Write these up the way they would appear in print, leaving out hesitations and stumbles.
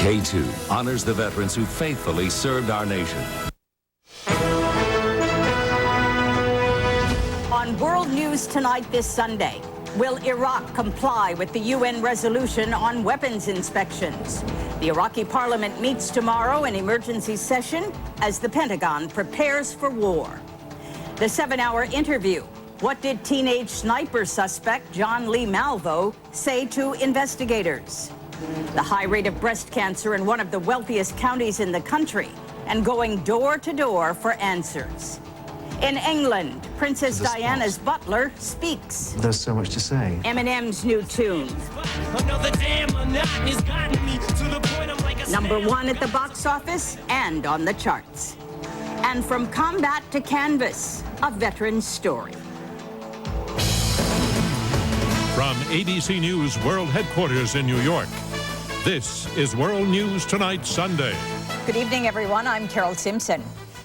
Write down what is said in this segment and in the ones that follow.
K2 honors the veterans who faithfully served our nation. On World News Tonight this Sunday, will Iraq comply with the UN resolution on weapons inspections? The Iraqi parliament meets tomorrow in emergency session as the Pentagon prepares for war. The 7-hour interview. What did teenage sniper suspect John Lee Malvo say to investigators? The high rate of breast cancer in one of the wealthiest counties in the country, and going door to door for answers. In England, Princess Diana's butler speaks. There's so much to say. Eminem's new tune. #1 at the box office and on the charts. And from combat to canvas, a veteran's story. From ABC News World Headquarters in New York, this is World News Tonight Sunday. Good evening, everyone. I'm Carol Simpson.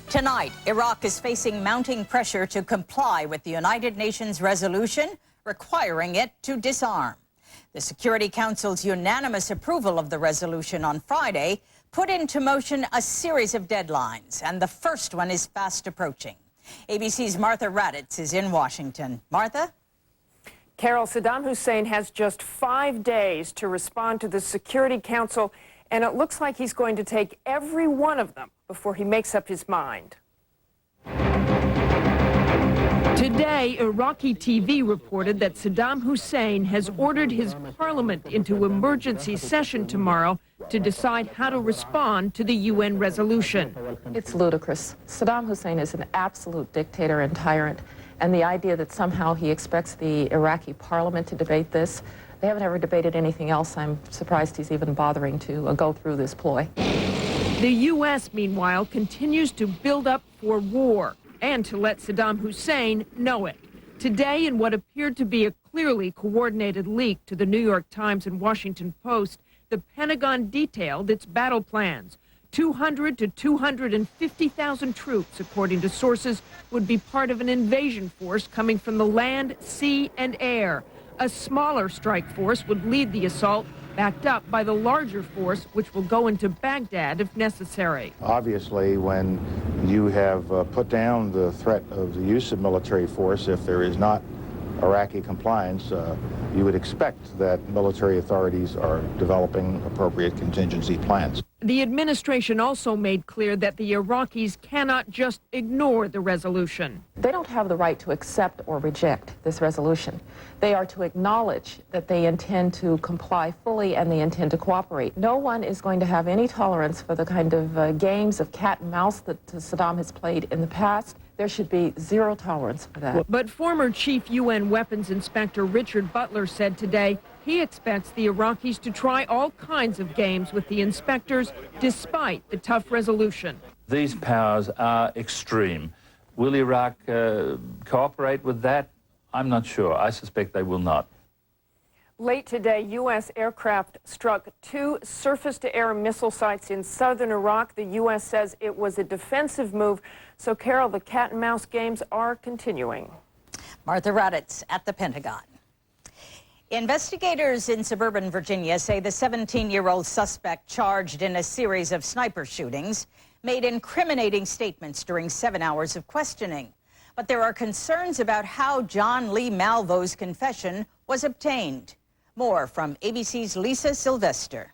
Tonight, Iraq is facing mounting pressure to comply with the United Nations resolution requiring it to disarm. The Security Council's unanimous approval of the resolution on Friday put into motion a series of deadlines, and the first one is fast approaching. ABC's Martha Raddatz is in Washington. Martha? Carol, Saddam Hussein has just 5 days to respond to the Security Council, and it looks like he's going to take every one of them before he makes up his mind. Today, Iraqi TV reported that Saddam Hussein has ordered his parliament into emergency session tomorrow to decide how to respond to the UN resolution. It's ludicrous. Saddam Hussein is an absolute dictator and tyrant, and the idea that somehow he expects the Iraqi parliament to debate this, they haven't ever debated anything else. I'm surprised he's even bothering to go through this ploy. The U.S., meanwhile, continues to build up for war and to let Saddam Hussein know it. Today, in what appeared to be a clearly coordinated leak to the New York Times and Washington Post, the Pentagon detailed its battle plans. 200 to 250,000 troops, according to sources, would be part of an invasion force coming from the land, sea, and air. A smaller strike force would lead the assault, backed up by the larger force, which will go into Baghdad if necessary. Obviously, when you have put down the threat of the use of military force, if there is not Iraqi compliance, you would expect that military authorities are developing appropriate contingency plans. The administration also made clear that the Iraqis cannot just ignore the resolution. They don't have the right to accept or reject this resolution. They are to acknowledge that they intend to comply fully and they intend to cooperate. No one is going to have any tolerance for the kind of games of cat and mouse that Saddam has played in the past. There should be zero tolerance for that. But former Chief UN Weapons Inspector Richard Butler said today he expects the Iraqis to try all kinds of games with the inspectors despite the tough resolution. These powers are extreme. Will Iraq cooperate with that? I'm not sure. I suspect they will not. Late today, U.S. aircraft struck 2 surface-to-air missile sites in southern Iraq. The U.S. says it was a defensive move. So, Carol, the cat-and-mouse games are continuing. Martha Raddatz at the Pentagon. Investigators in suburban Virginia say the 17-year-old suspect charged in a series of sniper shootings made incriminating statements during 7 hours of questioning. But there are concerns about how John Lee Malvo's confession was obtained. More from ABC's Lisa Sylvester.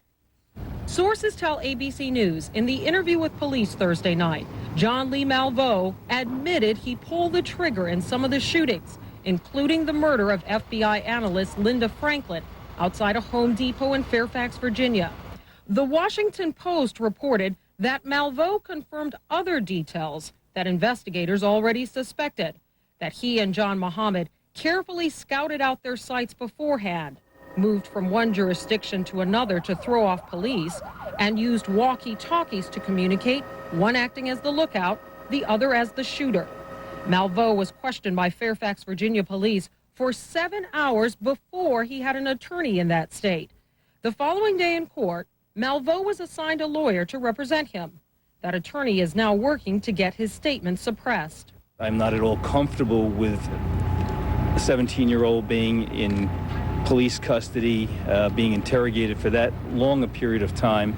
Sources tell ABC News in the interview with police Thursday night, John Lee Malvo admitted he pulled the trigger in some of the shootings, including the murder of FBI analyst Linda Franklin outside a Home Depot in Fairfax, Virginia. The Washington Post reported that Malvo confirmed other details that investigators already suspected, that he and John Muhammad carefully scouted out their sites beforehand, moved from one jurisdiction to another to throw off police, and used walkie-talkies to communicate, one acting as the lookout, the other as the shooter. Malvo was questioned by Fairfax, Virginia police for 7 hours before he had an attorney in that state. The following day in court, Malvo was assigned a lawyer to represent him. That attorney is now working to get his statement suppressed. I'm not at all comfortable with a 17-year-old being in police custody, being interrogated for that long a period of time.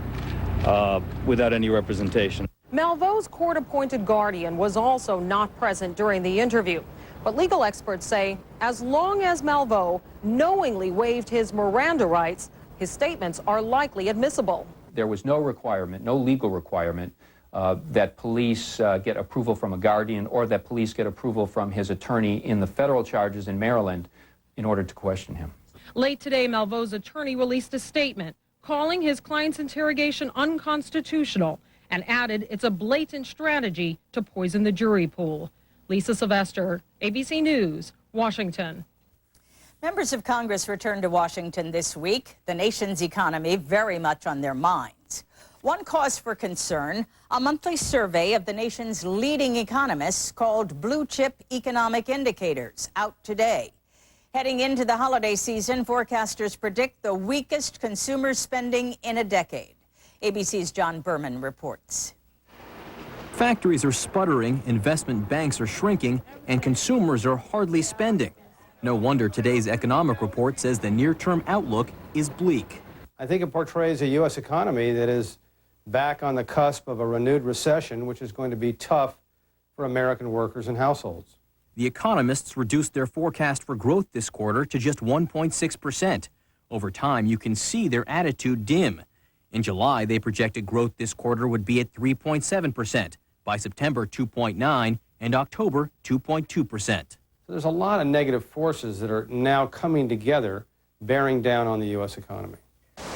without any representation. Malveau's court-appointed guardian was also not present during the interview. But legal experts say as long as Malveau knowingly waived his Miranda rights, his statements are likely admissible. There was no requirement, no legal requirement, that police get approval from a guardian or that police get approval from his attorney in the federal charges in Maryland in order to question him. Late today, Malveau's attorney released a statement calling his client's interrogation unconstitutional and added it's a blatant strategy to poison the jury pool. Lisa Sylvester, ABC News, Washington. Members of Congress returned to Washington this week, the nation's economy very much on their minds. One cause for concern, a monthly survey of the nation's leading economists called Blue Chip Economic Indicators, out today. Heading into the holiday season, forecasters predict the weakest consumer spending in a decade. ABC's John Berman reports. Factories are sputtering, investment banks are shrinking, and consumers are hardly spending. No wonder today's economic report says the near-term outlook is bleak. I think it portrays a U.S. economy that is back on the cusp of a renewed recession, which is going to be tough for American workers and households. The economists reduced their forecast for growth this quarter to just 1.6%. Over time, you can see their attitude dim. In July, they projected growth this quarter would be at 3.7%. By September, 2.9%, and October, 2.2%. There's a lot of negative forces that are now coming together, bearing down on the U.S. economy.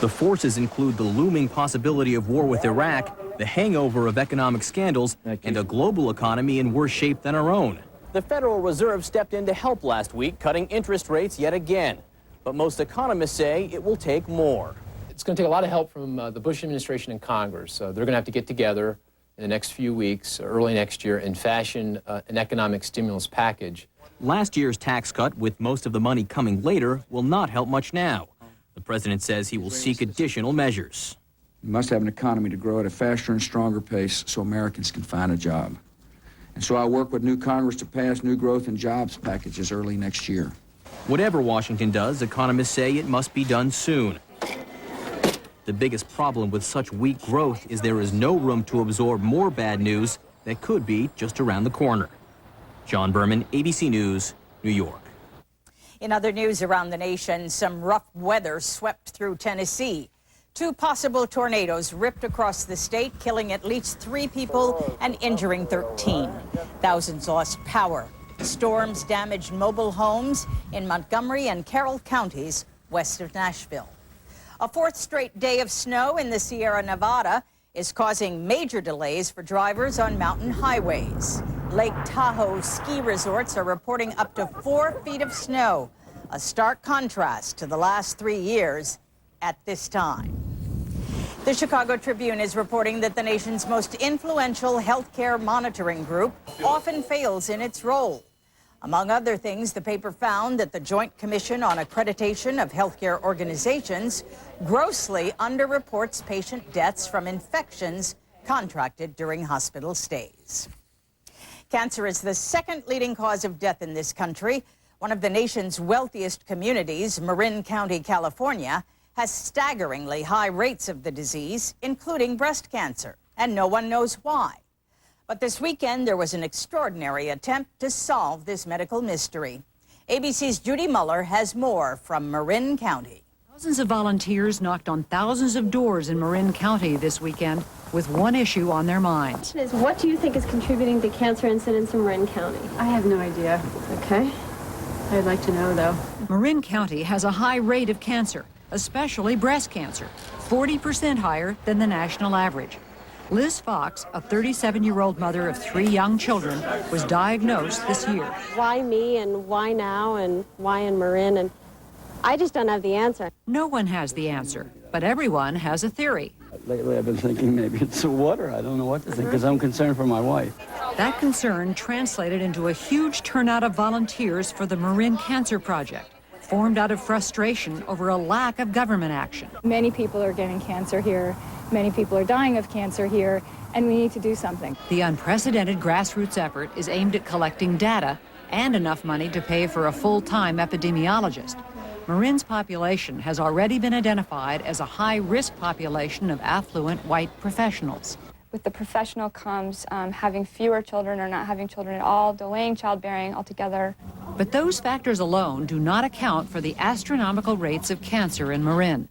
The forces include the looming possibility of war with Iraq, the hangover of economic scandals, and a global economy in worse shape than our own. The Federal Reserve stepped in to help last week, cutting interest rates yet again. But most economists say it will take more. It's going to take a lot of help from the Bush administration and Congress. They're going to have to get together in the next few weeks, early next year, and fashion an economic stimulus package. Last year's tax cut, with most of the money coming later, will not help much now. The president says he will seek additional measures. We must have an economy to grow at a faster and stronger pace so Americans can find a job. And so I work with new Congress to pass new growth and jobs packages early next year. Whatever Washington does, economists say it must be done soon. The biggest problem with such weak growth is there is no room to absorb more bad news that could be just around the corner. John Berman, ABC News, New York. In other news around the nation, some rough weather swept through Tennessee. 2 possible tornadoes ripped across the state, killing at least 3 people and injuring 13. Thousands lost power. Storms damaged mobile homes in Montgomery and Carroll counties west of Nashville. A 4th straight day of snow in the Sierra Nevada is causing major delays for drivers on mountain highways. Lake Tahoe ski resorts are reporting up to 4 feet of snow, a stark contrast to the last 3 years at this time. The Chicago Tribune is reporting that the nation's most influential healthcare monitoring group often fails in its role. Among other things, the paper found that the Joint Commission on Accreditation of Healthcare Organizations grossly underreports patient deaths from infections contracted during hospital stays. Cancer is the 2nd leading cause of death in this country. One of the nation's wealthiest communities, Marin County, California, has staggeringly high rates of the disease, including breast cancer, and no one knows why. But this weekend, there was an extraordinary attempt to solve this medical mystery. ABC's Judy Muller has more from Marin County. Thousands of volunteers knocked on thousands of doors in Marin County this weekend with one issue on their minds. What do you think is contributing to cancer incidence in Marin County? I have no idea. Okay. I'd like to know, though. Marin County has a high rate of cancer, especially breast cancer, 40% higher than the national average. Liz Fox, a 37-year-old mother of 3 young children, was diagnosed this year. Why me and why now and why in Marin? And I just don't have the answer. No one has the answer, but everyone has a theory. Lately I've been thinking maybe it's the water. I don't know what to think because I'm concerned for my wife. That concern translated into a huge turnout of volunteers for the Marin Cancer Project, formed out of frustration over a lack of government action. Many people are getting cancer here. Many people are dying of cancer here, and we need to do something. The unprecedented grassroots effort is aimed at collecting data and enough money to pay for a full-time epidemiologist. Marin's population has already been identified as a high-risk population of affluent white professionals. With the professional comes having fewer children or not having children at all, delaying childbearing altogether. But those factors alone do not account for the astronomical rates of cancer in Marin.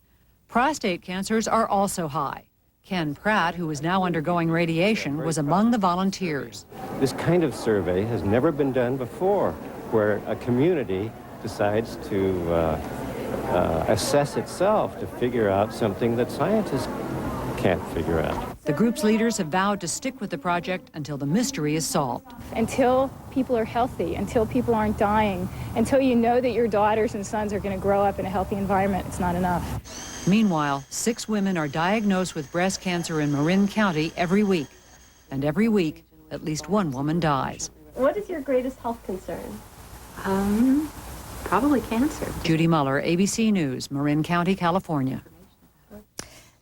Prostate cancers are also high. Ken Pratt, who is now undergoing radiation, was among the volunteers. This kind of survey has never been done before, where a community decides to assess itself to figure out something that scientists can't figure out. The group's leaders have vowed to stick with the project until the mystery is solved. Until people are healthy, until people aren't dying, until you know that your daughters and sons are going to grow up in a healthy environment, it's not enough. Meanwhile, 6 women are diagnosed with breast cancer in Marin County every week. And every week, at least one woman dies. What is your greatest health concern? Probably cancer. Judy Muller, ABC News, Marin County, California.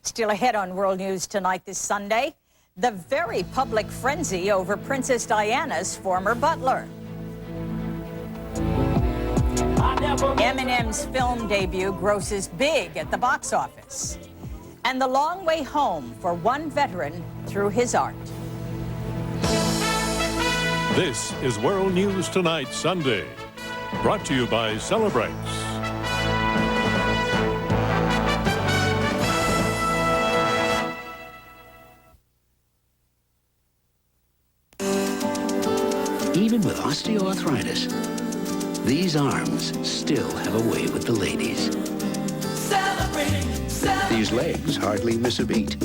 Still ahead on World News Tonight this Sunday, the very public frenzy over Princess Diana's former butler. Eminem's film debut grosses big at the box office. And the long way home for one veteran through his art. This is World News Tonight Sunday, brought to you by Celebrex. Even with osteoarthritis, these arms still have a way with the ladies. These legs hardly miss a beat.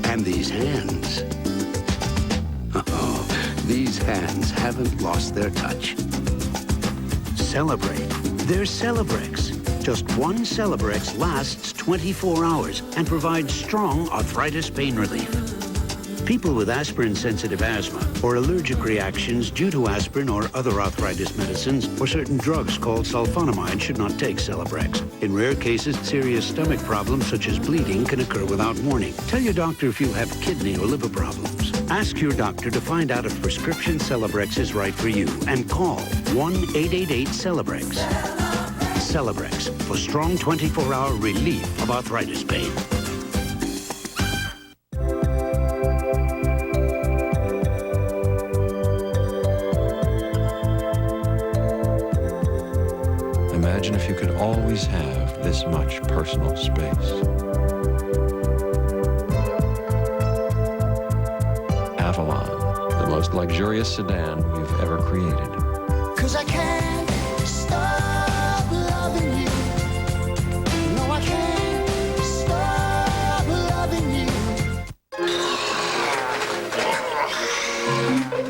And these hands. These hands haven't lost their touch. Celebrate. There's Celebrex. Just one Celebrex lasts 24 hours and provides strong arthritis pain relief. People with aspirin-sensitive asthma or allergic reactions due to aspirin or other arthritis medicines or certain drugs called sulfonamide should not take Celebrex. In rare cases, serious stomach problems such as bleeding can occur without warning. Tell your doctor if you have kidney or liver problems. Ask your doctor to find out if prescription Celebrex is right for you and call 1-888-CELEBREX. Celebrex for strong 24-hour relief of arthritis pain. Imagine if you could always have this much personal space. Avalon, the most luxurious sedan we've ever created. 'Cause I can't stop loving you. No, I can't stop loving you.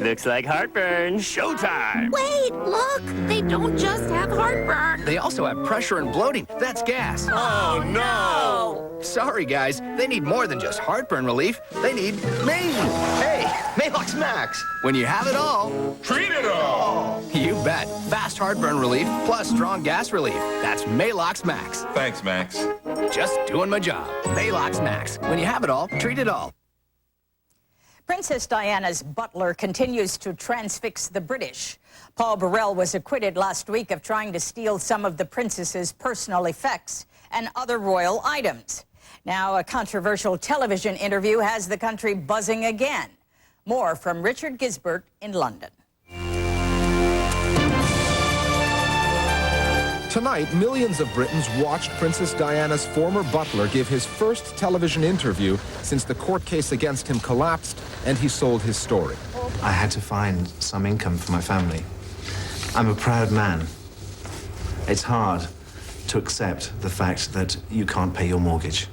Looks like heartburn. Showtime! Wait, look! They don't just have heartburn. They also have pressure and bloating. That's gas. Oh, no! Sorry, guys. They need more than just heartburn relief. They need me. Hey, Maalox Max. When you have it all, treat it all. You bet. Fast heartburn relief plus strong gas relief. That's Maalox Max. Thanks, Max. Just doing my job. Maalox Max. When you have it all, treat it all. Princess Diana's butler continues to transfix the British. Paul Burrell was acquitted last week of trying to steal some of the princess's personal effects and other royal items. Now, a controversial television interview has the country buzzing again. More from Richard Gisbert in London. Tonight, millions of Britons watched Princess Diana's former butler give his first television interview since the court case against him collapsed and he sold his story. I had to find some income for my family. I'm a proud man. It's hard to accept the fact that you can't pay your mortgage.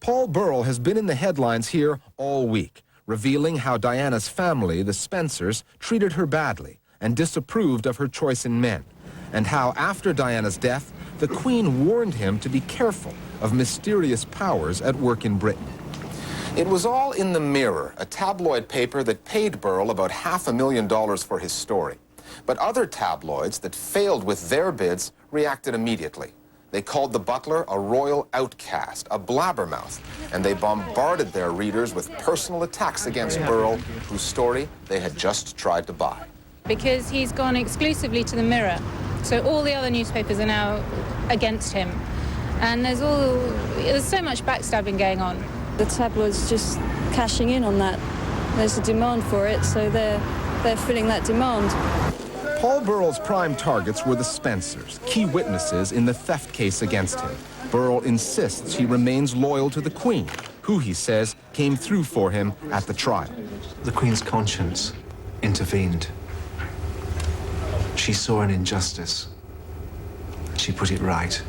Paul Burrell has been in the headlines here all week, revealing how Diana's family, the Spencers, treated her badly and disapproved of her choice in men, and how after Diana's death, the Queen warned him to be careful of mysterious powers at work in Britain. It was all in the Mirror, a tabloid paper that paid Burrell about $500,000 for his story. But other tabloids that failed with their bids reacted immediately. They called the butler a royal outcast, a blabbermouth, and they bombarded their readers with personal attacks against Burrell, whose story they had just tried to buy. because he's gone exclusively to the Mirror. So all the other newspapers are now against him. And there's so much backstabbing going on. The tabloids just cashing in on that. There's a demand for it, so they're filling that demand. Paul Burrell's prime targets were the Spencers, key witnesses in the theft case against him. Burrell insists he remains loyal to the Queen, who, he says, came through for him at the trial. The Queen's conscience intervened. She saw an injustice. She put it right.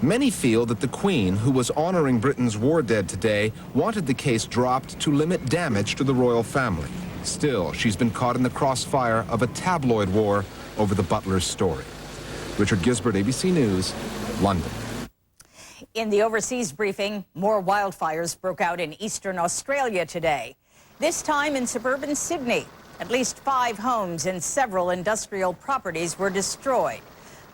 Many feel that the Queen, who was honoring Britain's war dead today, wanted the case dropped to limit damage to the royal family. Still, she's been caught in the crossfire of a tabloid war over the butler's story. Richard Gisbert, ABC News, London. In the overseas briefing, more wildfires broke out in eastern Australia today. This time in suburban Sydney. At least 5 homes and several industrial properties were destroyed.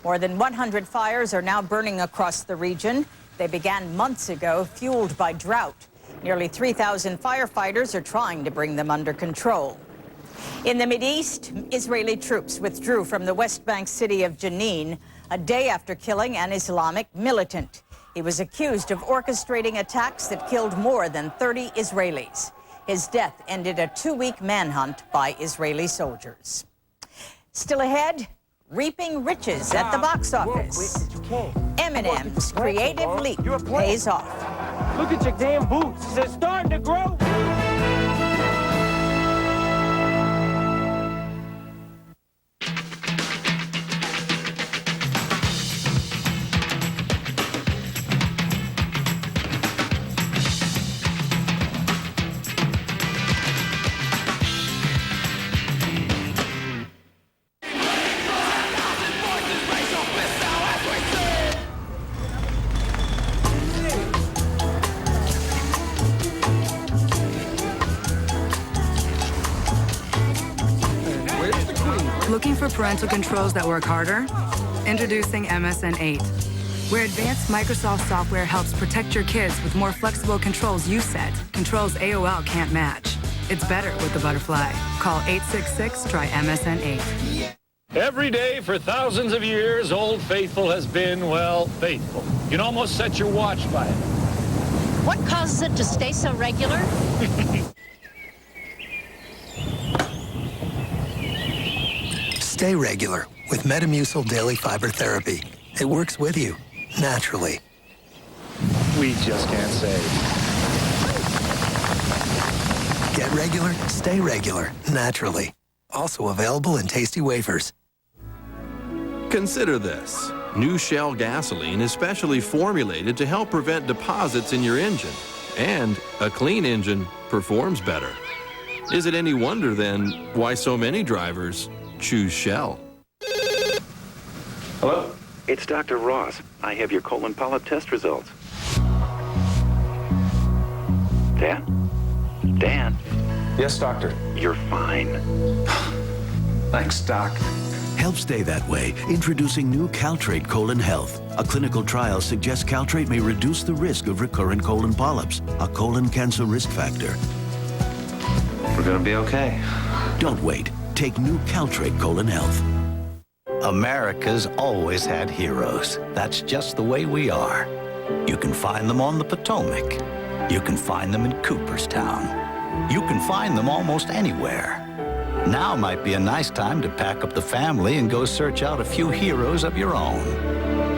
More than 100 fires are now burning across the region. They began months ago, fueled by drought. Nearly 3,000 firefighters are trying to bring them under control. In the Mideast, Israeli troops withdrew from the West Bank city of Jenin a day after killing an Islamic militant. He was accused of orchestrating attacks that killed more than 30 Israelis. His death ended a 2-week manhunt by Israeli soldiers. Still ahead, reaping riches at the box office. Eminem's creative leap pays off. Look at your damn boots. They're starting to grow. Looking for parental controls that work harder? Introducing MSN 8, where advanced Microsoft software helps protect your kids with more flexible controls you set, controls AOL can't match. It's better with the Butterfly. Call 866-TRY-MSN 8. Every day for thousands of years, Old Faithful has been, well, faithful. You can almost set your watch by it. What causes it to stay so regular? Stay regular with Metamucil Daily Fiber Therapy. It works with you, naturally. We just can't say. Get regular, stay regular, naturally. Also available in tasty wafers. Consider this. New Shell gasoline is specially formulated to help prevent deposits in your engine. And a clean engine performs better. Is it any wonder, then, why so many drivers choose Shell? Hello? It's Dr. Ross. I have your colon polyp test results. Dan? Dan? Yes, doctor. You're fine. Thanks, Doc. Help stay that way. Introducing new Caltrate Colon Health. A clinical trial suggests Caltrate may reduce the risk of recurrent colon polyps, a colon cancer risk factor. We're gonna be okay. Don't wait. Take new Caltrate Colon Health. America's always had heroes. That's just the way we are. You can find them on the Potomac. You can find them in Cooperstown. You can find them almost anywhere. Now might be a nice time to pack up the family and go search out a few heroes of your own.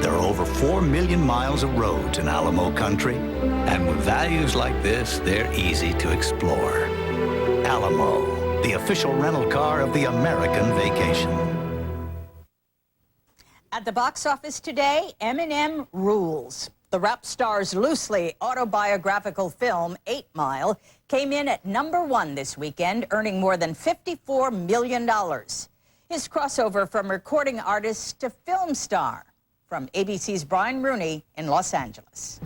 There are over 4 million miles of roads in Alamo country, and with values like this, they're easy to explore. Alamo, the official rental car of the American vacation. At the box office today, Eminem rules. The rap star's loosely autobiographical film, 8 Mile, came in at #1 this weekend, earning more than $54 million. His crossover from recording artist to film star. From ABC's Brian Rooney in Los Angeles.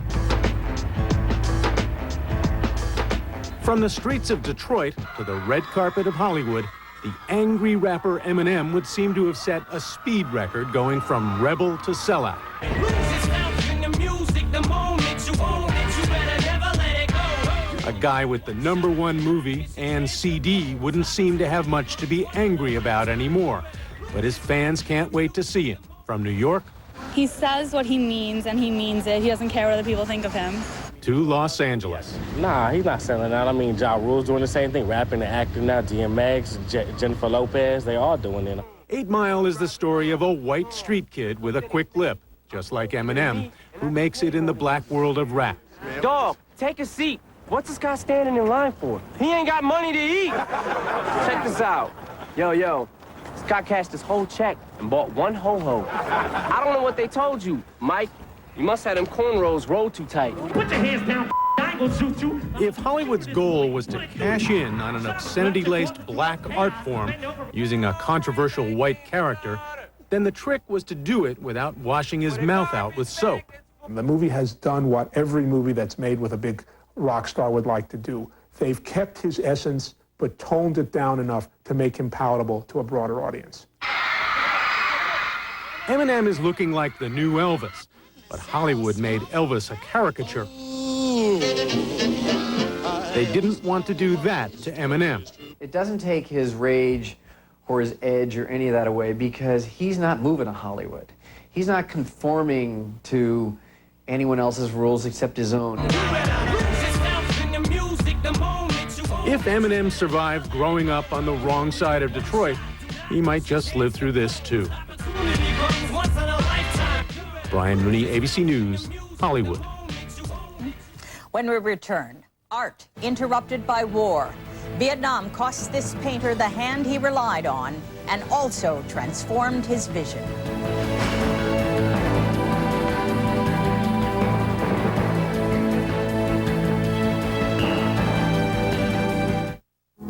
From the streets of Detroit to the red carpet of Hollywood, the angry rapper Eminem would seem to have set a speed record going from rebel to sellout. A guy with the #1 movie and CD wouldn't seem to have much to be angry about anymore. But his fans can't wait to see him. From New York, he says what he means, and he means it. He doesn't care what other people think of him. To Los Angeles. Nah, he's not selling out. I mean, Ja Rule's doing the same thing, rapping and acting now. DMX, Jennifer Lopez, they all doing it. 8 Mile is the story of a white street kid with a quick lip, just like Eminem, who makes it in the black world of rap. Dog, take a seat. What's this guy standing in line for? He ain't got money to eat. Check this out. Yo, this guy cashed his whole check and bought one ho-ho. I don't know what they told you, Mike. You must have them cornrows rolled too tight. Put your hands down, I ain't gonna shoot you. If Hollywood's goal was to cash in on an obscenity-laced black art form using a controversial white character, then the trick was to do it without washing his mouth out with soap. The movie has done what every movie that's made with a big rock star would like to do. They've kept his essence, but toned it down enough to make him palatable to a broader audience. Eminem is looking like the new Elvis, but Hollywood made Elvis a caricature. They didn't want to do that to Eminem. It doesn't take his rage or his edge or any of that away because he's not moving to Hollywood. He's not conforming to anyone else's rules except his own. If Eminem survived growing up on the wrong side of Detroit, he might just live through this too. Brian Mooney, ABC News, Hollywood. When we return, art interrupted by war. Vietnam cost this painter the hand he relied on and also transformed his vision.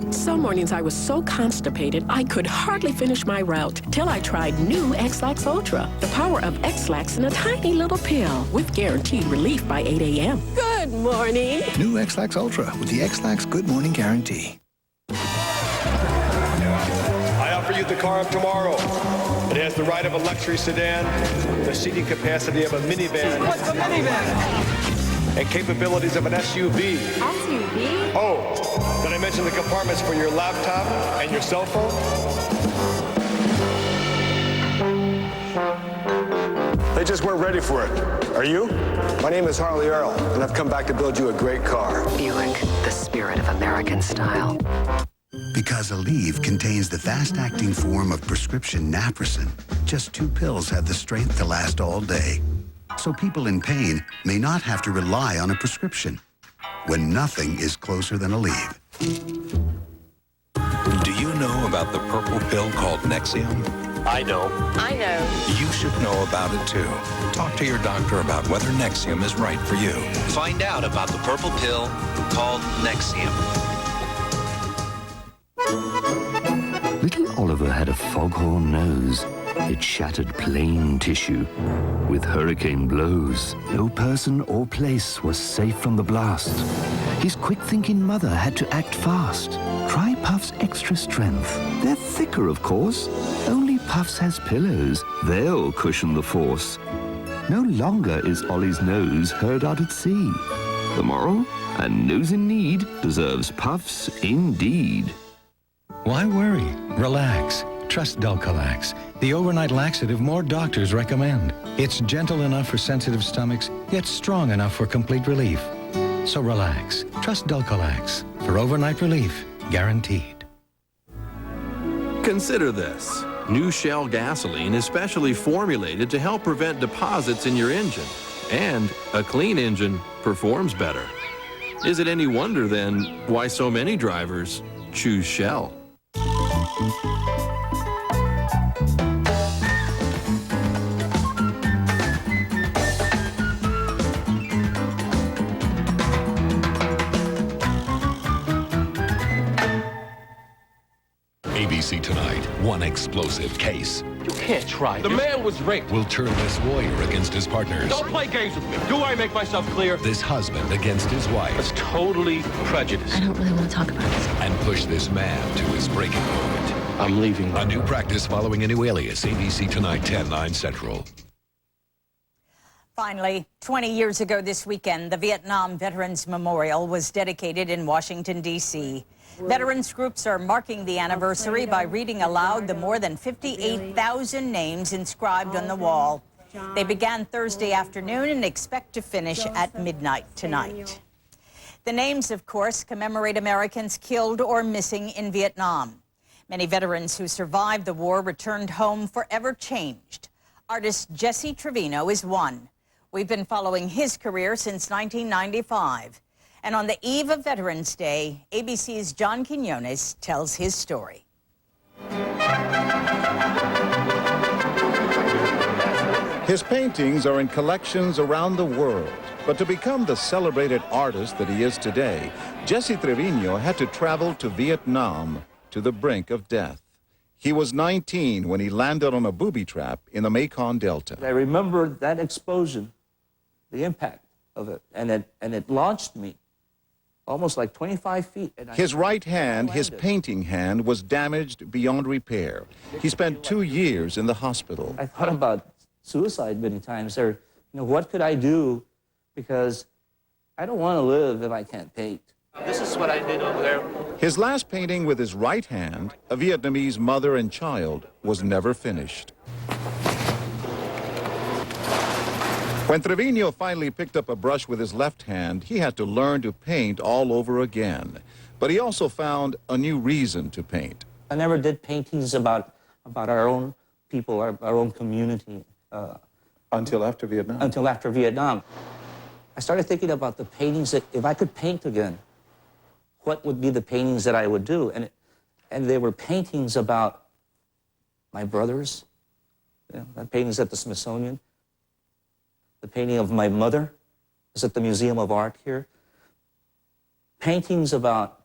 Some mornings I was so constipated I could hardly finish my route till I tried new X-Lax Ultra. The power of X-Lax in a tiny little pill with guaranteed relief by 8 a.m. Good morning. New X-Lax Ultra with the X-Lax Good Morning Guarantee. I offer you the car of tomorrow. It has the ride of a luxury sedan, the seating capacity of a minivan. What's a minivan? And capabilities of an SUV. SUV? Oh, did I mention the compartments for your laptop and your cell phone? They just weren't ready for it. Are you? My name is Harley Earl, and I've come back to build you a great car. Buick, the spirit of American style. Because Aleve contains the fast-acting form of prescription naproxen, just 2 pills have the strength to last all day. So people in pain may not have to rely on a prescription, when nothing is closer than Aleve. Do you know about the purple pill called Nexium? I know. I know. You should know about it too. Talk to your doctor about whether Nexium is right for you. Find out about the purple pill called Nexium. Little Oliver had a foghorn nose. It shattered plain tissue. With hurricane blows, no person or place was safe from the blast. His quick-thinking mother had to act fast. Try Puff's Extra Strength. They're thicker, of course. Only Puffs has pillows. They'll cushion the force. No longer is Ollie's nose heard out at sea. The moral? A nose in need deserves Puffs indeed. Why worry? Relax. Trust Dulcolax, the overnight laxative more doctors recommend. It's gentle enough for sensitive stomachs, yet strong enough for complete relief. So relax. Trust Dulcolax for overnight relief, guaranteed. Consider this. New Shell gasoline is specially formulated to help prevent deposits in your engine. And a clean engine performs better. Is it any wonder, then, why so many drivers choose Shell? ABC Tonight, one explosive case. You can't try. The man was raped. Will turn this lawyer against his partners. Don't play games with me. Do I make myself clear? This husband against his wife. It's totally prejudiced. I don't really want to talk about this. And push this man to his breaking point. I'm leaving. A new practice following a new alias. ABC Tonight, 10/9 Central. Finally, 20 years ago this weekend, the Vietnam Veterans Memorial was dedicated in Washington, D.C. Veterans groups are marking the anniversary by reading aloud the more than 58,000 names inscribed on the wall. They began Thursday afternoon and expect to finish at midnight tonight. The names, of course, commemorate Americans killed or missing in Vietnam. Many veterans who survived the war returned home forever changed. Artist Jesse Trevino is one. We've been following his career since 1995. And on the eve of Veterans Day, ABC's John Quinones tells his story. His paintings are in collections around the world. But to become the celebrated artist that he is today, Jesse Trevino had to travel to Vietnam to the brink of death. He was 19 when he landed on a booby trap in the Mekong Delta. I remember that explosion, the impact of it, and it launched me almost like 25 feet. His right hand, his painting hand, was damaged beyond repair. He spent 2 years in the hospital. I thought about suicide many times. Or, what could I do? Because I don't want to live if I can't paint. This is what I did over there. His last painting with his right hand, a Vietnamese mother and child, was never finished. When Trevino finally picked up a brush with his left hand, he had to learn to paint all over again. But he also found a new reason to paint. I never did paintings about our own people, our own community. Until after Vietnam? Until after Vietnam. I started thinking about the paintings that, if I could paint again, what would be the paintings that I would do? And they were paintings about my brothers. That painting's at the Smithsonian. The painting of my mother is at the Museum of Art here. Paintings about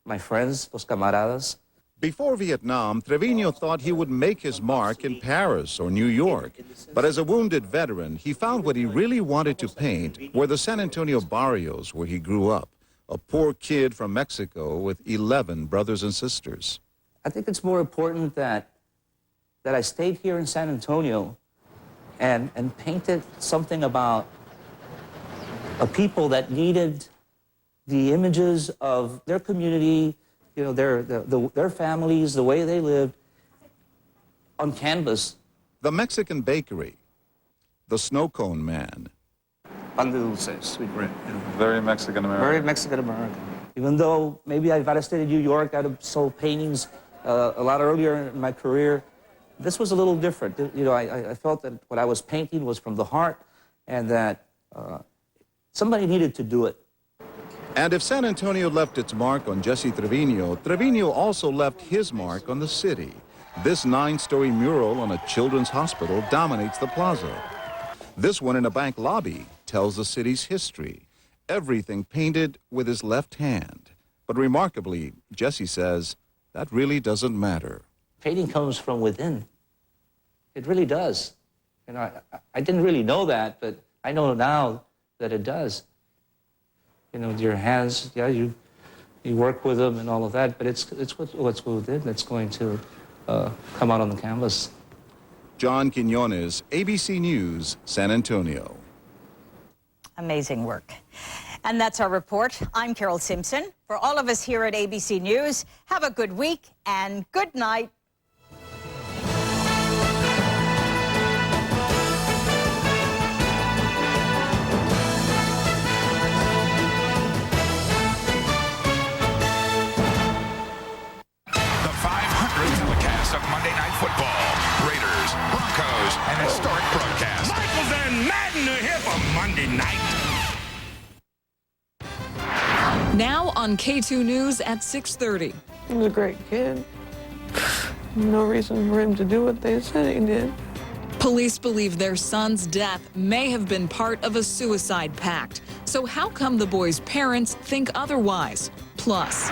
my friends, los camaradas. Before Vietnam, Trevino thought he would make his mark in Paris or New York. But as a wounded veteran, he found what he really wanted to paint were the San Antonio barrios where he grew up, a poor kid from Mexico with 11 brothers and sisters. I think it's more important that I stayed here in San Antonio and painted something about a people that needed the images of their community, their families, the way they lived, on canvas. The Mexican bakery, the snow cone man. Pan de dulce, sweet bread. Very Mexican-American. Very Mexican-American. Even though maybe if I'd stayed in New York, I'd have sold paintings a lot earlier in my career, this was a little different. I felt that what I was painting was from the heart and that somebody needed to do it. And if San Antonio left its mark on Jesse Trevino, Trevino also left his mark on the city. This 9-story mural on a children's hospital dominates the plaza. This one in a bank lobby tells the city's history. Everything painted with his left hand. But remarkably, Jesse says, that really doesn't matter. Painting comes from within. It really does. I didn't really know that, but I know now that it does. Your hands, yeah, you work with them and all of that, but it's what's within that's going to come out on the canvas. John Quinones, ABC News, San Antonio. Amazing work. And that's our report. I'm Carol Simpson. For all of us here at ABC News, have a good week and good night. Of Monday Night Football, Raiders, Broncos, an historic broadcast. Michaels and Madden are here for Monday night. Now on K2 News at 6:30. He was a great kid. No reason for him to do what they said he did. Police believe their son's death may have been part of a suicide pact. So how come the boy's parents think otherwise? Plus,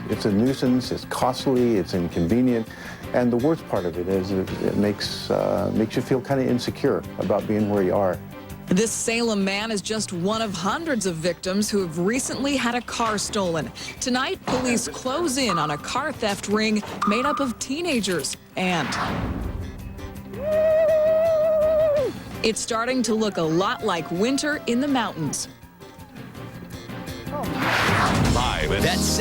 it's a nuisance, it's costly, it's inconvenient, and the worst part of it is it makes you feel kind of insecure about being where you are. this Salem man is just one of hundreds of victims who have recently had a car stolen. Tonight, police close in on a car theft ring made up of teenagers and It's starting to look a lot like winter in the mountains. Live at that 7.